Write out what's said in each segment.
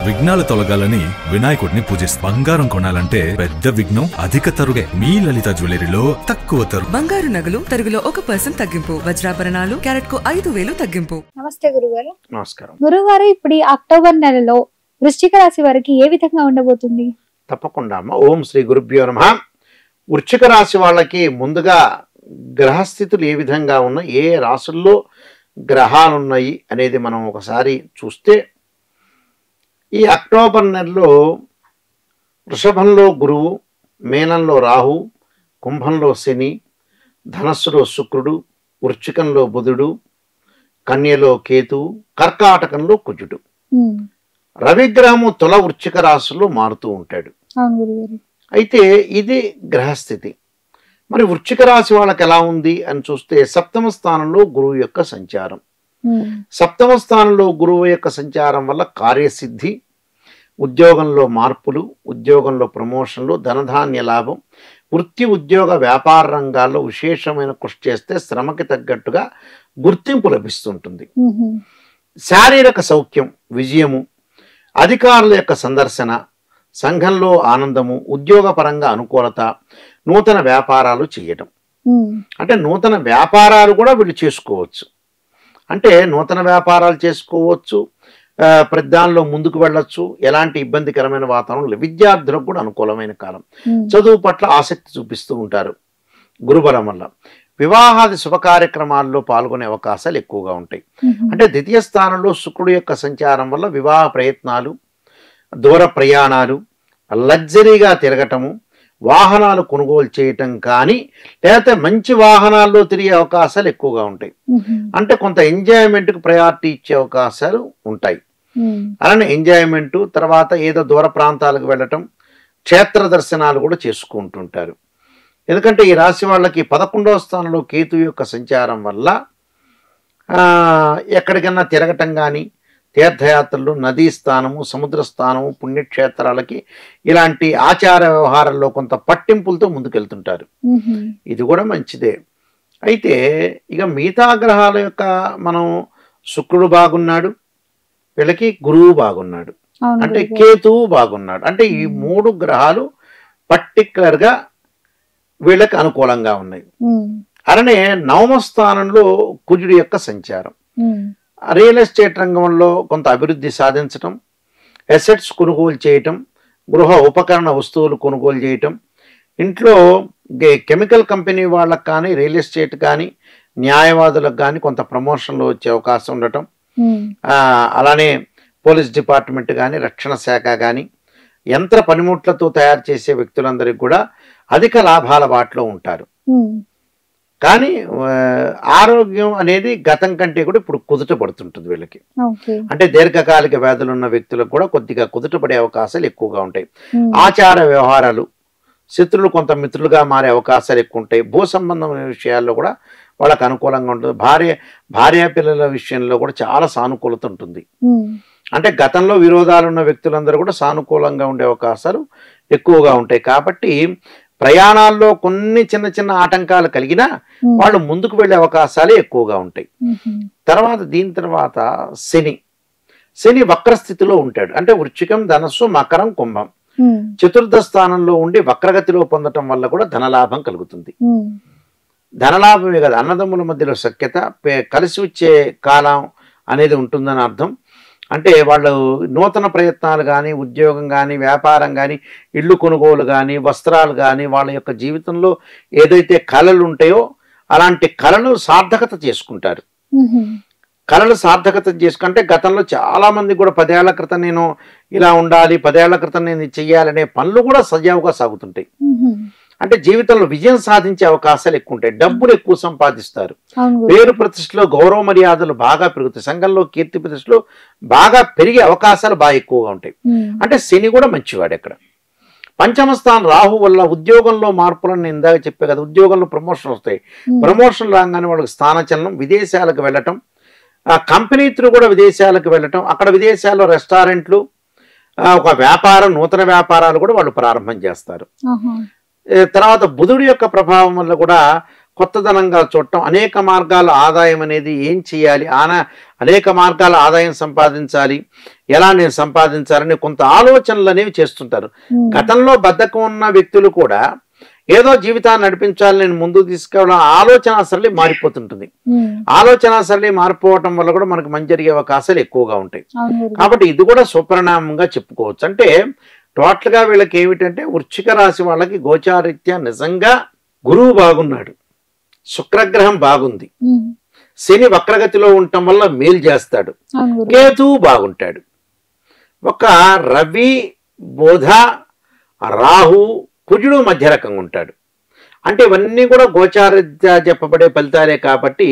విఘ్నాలు తొలగాలని వినాయకుడిని పూజిస్తారు. బంగారం కొనాలంటే పెద్ద విఘ్నం అధిక తరుగే. మీ లలిత జ్యువెలరీలో తక్కువ తరుగు. బంగారు నగలు తరుగులో 1% తగ్గింపు. వజ్రాభరణాలు క్యారెట్ కు 5,000 తగ్గింపు. నమస్తే గురుగారు. నమస్కారం గురుగారు, ఇప్పుడు ఈ అక్టోబర్ నెలలో వృశ్చిక రాశి వారికి ఏ విధంగా ఉండబోతుంది? తప్పకుండా అమ్మ. ఓం శ్రీ గురుభ్యో నమః. వృశ్చిక రాశి వాళ్ళకి ముందుగా గ్రహస్థితులు ఏ విధంగా ఉన్నాయి, ఏ రాశుల్లో గ్రహాలు ఉన్నాయి అనేది మనం ఒకసారి చూస్తే, ఈ అక్టోబర్ నెలలో వృషభంలో గురువు, మీనంలో రాహు, కుంభంలో శని, ధనస్సులో శుక్రుడు, వృశ్చికంలో బుధుడు, కన్యలో కేతువు, కర్కాటకంలో కుజుడు. రవిగ్రహము తుల వృశ్చిక రాశుల్లో మారుతూ ఉంటాడు. అయితే ఇది గ్రహస్థితి. మరి వృశ్చిక రాశి వాళ్ళకి ఎలా ఉంది అని చూస్తే, సప్తమ స్థానంలో గురువు యొక్క సంచారం. సప్తమ స్థానంలో గురువు యొక్క సంచారం వల్ల కార్యసిద్ధి, ఉద్యోగంలో మార్పులు, ఉద్యోగంలో ప్రమోషన్లు, ధనధాన్య లాభం, వృత్తి ఉద్యోగ వ్యాపార రంగాల్లో విశేషమైన కృషి చేస్తే శ్రమకి తగ్గట్టుగా గుర్తింపు లభిస్తుంటుంది. శారీరక సౌఖ్యం, విజయము, అధికారుల యొక్క సందర్శన, సంఘంలో ఆనందము, ఉద్యోగపరంగా అనుకూలత, నూతన వ్యాపారాలు చేయటం. అంటే నూతన వ్యాపారాలు కూడా వీళ్ళు చేసుకోవచ్చు. అంటే నూతన వ్యాపారాలు చేసుకోవచ్చు, ప్రధానంలో ముందుకు వెళ్ళొచ్చు, ఎలాంటి ఇబ్బందికరమైన వాతావరణం లేదు. విద్యార్థులకు కూడా అనుకూలమైన కాలం. చదువు పట్ల ఆసక్తి చూపిస్తూ ఉంటారు గురుబలం వల్ల. వివాహాది శుభ కార్యక్రమాల్లో పాల్గొనే అవకాశాలు ఎక్కువగా ఉంటాయి. అంటే ద్వితీయ స్థానంలో శుక్రుడు యొక్క సంచారం వల్ల వివాహ ప్రయత్నాలు, దూర ప్రయాణాలు, లగ్జరీగా తిరగటము, వాహనాలు కొనుగోలు చేయటం కానీ, లేకపోతే మంచి వాహనాల్లో తిరిగే అవకాశాలు ఎక్కువగా ఉంటాయి. అంటే కొంత ఎంజాయ్మెంట్కి ప్రయారిటీ ఇచ్చే అవకాశాలు ఉంటాయి. అలానే ఎంజాయ్మెంటు తర్వాత ఏదో దూర ప్రాంతాలకు వెళ్ళటం, క్షేత్ర దర్శనాలు కూడా చేసుకుంటుంటారు. ఎందుకంటే ఈ రాశి వాళ్ళకి 11వ స్థానంలో కేతు యొక్క సంచారం వల్ల ఎక్కడికన్నా తిరగటం కానీ, తీర్థయాత్రలు, నదీ స్థానము, సముద్ర స్థానము, పుణ్యక్షేత్రాలకి ఇలాంటి ఆచార వ్యవహారాల్లో కొంత పట్టింపులతో ముందుకెళ్తుంటారు. ఇది కూడా మంచిదే. అయితే ఇక మిగతా గ్రహాల యొక్క మనం శుక్రుడు బాగున్నాడు, వీళ్ళకి గురువు బాగున్నాడు, అంటే కేతువు బాగున్నాడు. అంటే ఈ 3 గ్రహాలు పర్టికులర్గా వీళ్ళకి అనుకూలంగా ఉన్నాయి. అలానే 9వ స్థానంలో కుజుడి యొక్క సంచారం. రియల్ ఎస్టేట్ రంగంలో కొంత అభివృద్ధి సాధించటం, అసెట్స్ కొనుగోలు చేయటం, గృహ ఉపకరణ వస్తువులు కొనుగోలు చేయటం, ఇంట్లో కెమికల్ కంపెనీ వాళ్ళకి కానీ, రియల్ ఎస్టేట్ కానీ, న్యాయవాదులకు కానీ కొంత ప్రమోషన్లు వచ్చే అవకాశం ఉండటం, అలానే పోలీస్ డిపార్ట్మెంట్ కానీ, రక్షణ శాఖ కానీ, యంత్ర పనిముట్లతో తయారు చేసే వ్యక్తులందరికీ కూడా అధిక లాభాల బాటలో ఉంటారు. కానీ ఆరోగ్యం అనేది గతం కంటే కూడా ఇప్పుడు కుదుట పడుతుంటుంది వీళ్ళకి. అంటే దీర్ఘకాలిక వ్యాధులు ఉన్న వ్యక్తులకు కూడా కొద్దిగా కుదుట పడే అవకాశాలు ఎక్కువగా ఉంటాయి. ఆచార వ్యవహారాలు, శత్రులు కొంత మిత్రులుగా మారే అవకాశాలు ఎక్కువ ఉంటాయి. భూ సంబంధమైన విషయాల్లో కూడా వాళ్ళకి అనుకూలంగా ఉంటుంది. భార్య పిల్లల విషయంలో కూడా చాలా సానుకూలత ఉంటుంది. అంటే గతంలో విరోధాలు ఉన్న వ్యక్తులందరూ కూడా సానుకూలంగా ఉండే అవకాశాలు ఎక్కువగా ఉంటాయి. కాబట్టి ప్రయాణాల్లో కొన్ని చిన్న చిన్న ఆటంకాలు కలిగినా వాళ్ళు ముందుకు వెళ్ళే అవకాశాలే ఎక్కువగా ఉంటాయి. దీని తర్వాత శని వక్రస్థితిలో ఉంటాడు. అంటే వృశ్చికం, ధనస్సు, మకరం, కుంభం చతుర్థ స్థానంలో ఉండి వక్రగతిలో పొందటం వల్ల కూడా ధనలాభం కలుగుతుంది. ధనలాభమే కదా, అన్నదమ్ముల మధ్యలో సఖ్యత, కలిసి వచ్చే కాలం అనేది ఉంటుందని అర్థం. అంటే వాళ్ళు నూతన ప్రయత్నాలు కానీ, ఉద్యోగం కానీ, వ్యాపారం కానీ, ఇళ్ళు కొనుగోలు కానీ, వస్త్రాలు కానీ, వాళ్ళ యొక్క జీవితంలో ఏదైతే కళలు ఉంటాయో అలాంటి కళలు సార్థకత చేసుకుంటారు. కళలు సార్థకత చేసుకుంటే గతంలో చాలా మంది కూడా 10 ఏళ్ల క్రితం నేను ఇలా ఉండాలి, 10 ఏళ్ల క్రితం నేను చేయాలనే పనులు కూడా సజావుగా సాగుతుంటాయి. అంటే జీవితంలో విజయం సాధించే అవకాశాలు ఎక్కువ ఉంటాయి. డబ్బులు ఎక్కువ సంపాదిస్తారు. పేరు ప్రతిష్టలో గౌరవ మర్యాదలు బాగా పెరుగుతాయి. సంఘంలో కీర్తి ప్రతిష్టలు బాగా పెరిగే అవకాశాలు బాగా ఎక్కువగా ఉంటాయి. అంటే శని కూడా మంచివాడు. ఇక్కడ పంచమ స్థానం రాహు వల్ల ఉద్యోగంలో మార్పులను నేను ఇందాక చెప్పే కదా, ఉద్యోగంలో ప్రమోషన్ వస్తాయి. ప్రమోషన్ రాగానే వాళ్ళకి స్థానచలనం, విదేశాలకు వెళ్ళటం, కంపెనీ త్రూ కూడా విదేశాలకు వెళ్ళటం, అక్కడ విదేశాల్లో రెస్టారెంట్లు, ఒక వ్యాపారం, నూతన వ్యాపారాలు కూడా వాళ్ళు ప్రారంభం చేస్తారు. తర్వాత బుధుడి యొక్క ప్రభావం వల్ల కూడా కొత్తదనంగా చూడటం, అనేక మార్గాల ఆదాయం అనేది ఏం చేయాలి, అనేక మార్గాల ఆదాయం సంపాదించాలి, ఎలా నేను సంపాదించాలని కొంత ఆలోచనలు అనేవి చేస్తుంటారు. గతంలో బద్ధకం ఉన్న వ్యక్తులు కూడా ఏదో జీవితాన్ని నడిపించాలి, నేను ముందుకు తీసుకెళ్ళడం ఆలోచన సరళి మారిపోతుంటుంది. ఆలోచన సరళి మారిపోవటం వల్ల కూడా మనకు మంచి జరిగే అవకాశాలు ఎక్కువగా ఉంటాయి. కాబట్టి ఇది కూడా సుపరిణామంగా చెప్పుకోవచ్చు. అంటే టోటల్ గా వీళ్ళకి ఏమిటంటే వృశ్చిక రాశి వాళ్ళకి గోచారీత్యా నిజంగా గురువు బాగున్నాడు, శుక్రగ్రహం బాగుంది, శని వక్రగతిలో ఉండటం వల్ల మేలు చేస్తాడు, కేతువు బాగుంటాడు, ఒక రవి బుధ రాహు కుజుడు మధ్య రకంగా ఉంటాడు. అంటే ఇవన్నీ కూడా గోచారీత్యా చెప్పబడే ఫలితాలే కాబట్టి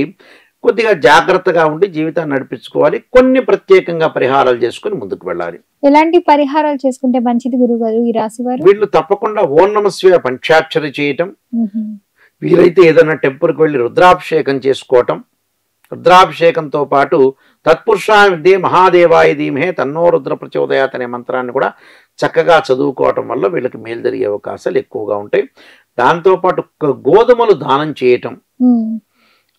కొద్దిగా జాగ్రత్తగా ఉండి జీవితాన్ని నడిపించుకోవాలి. కొన్ని ప్రత్యేకంగా పరిహారాలు చేసుకుని ముందుకు వెళ్ళాలి. ఎలాంటి పరిహారాలు చేసుకుంటే మంచిది గురుగారు ఈ రాశి వారు? వీళ్ళు తప్పకుండా ఓం నమః శివాయ పంచాక్షరి చేయటం, వీలైతే ఏదైనా టెంపుల్కి వెళ్ళి రుద్రాభిషేకం చేసుకోవటం, రుద్రాభిషేకంతో పాటు తత్పురుషాయ విద్యే మహాదేవాయ ధీమహే తన్నో రుద్ర ప్రచోదయాత్ అనే మంత్రాన్ని కూడా చక్కగా చదువుకోవటం వల్ల వీళ్ళకి మేలు జరిగే అవకాశాలు ఎక్కువగా ఉంటాయి. దాంతోపాటు గోధుమలు దానం చేయటం,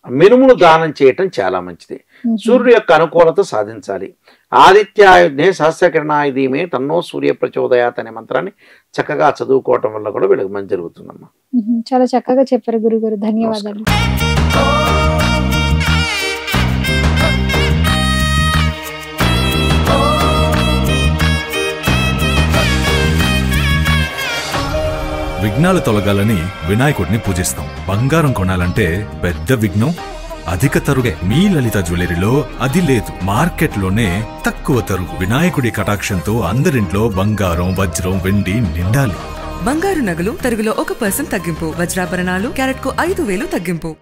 మినుములు దానం చేయటం చాలా మంచిది. సూర్యుడు యొక్క అనుకూలత సాధించాలి. ఆదిత్యాయుధే సహస్రకిరణాయ ధీమహే తన్నో సూర్య ప్రచోదయాత్ అనే మంత్రాన్ని చక్కగా చదువుకోవటం వల్ల కూడా వీళ్ళకి మంచి జరుగుతుందమ్మా. చాలా చక్కగా చెప్పారు గురుగారు, ధన్యవాదాలు. విఘ్నాలు తొలగాలని వినాయకుడిని పూజిస్తాం. బంగారం కొనాలంటే పెద్ద విఘ్నం అధిక తరుగే. మీ లలిత జ్యువెలరీలో అది లేదు, మార్కెట్లోనే తక్కువ తరుగు. వినాయకుడి కటాక్షంతో అందరింట్లో బంగారం, వజ్రం, వెండి నిండాలి. బంగారు నగలు తరుగులో 1% తగ్గింపు. వజ్రాభరణాలు క్యారెట్ కు 5,000 తగ్గింపు.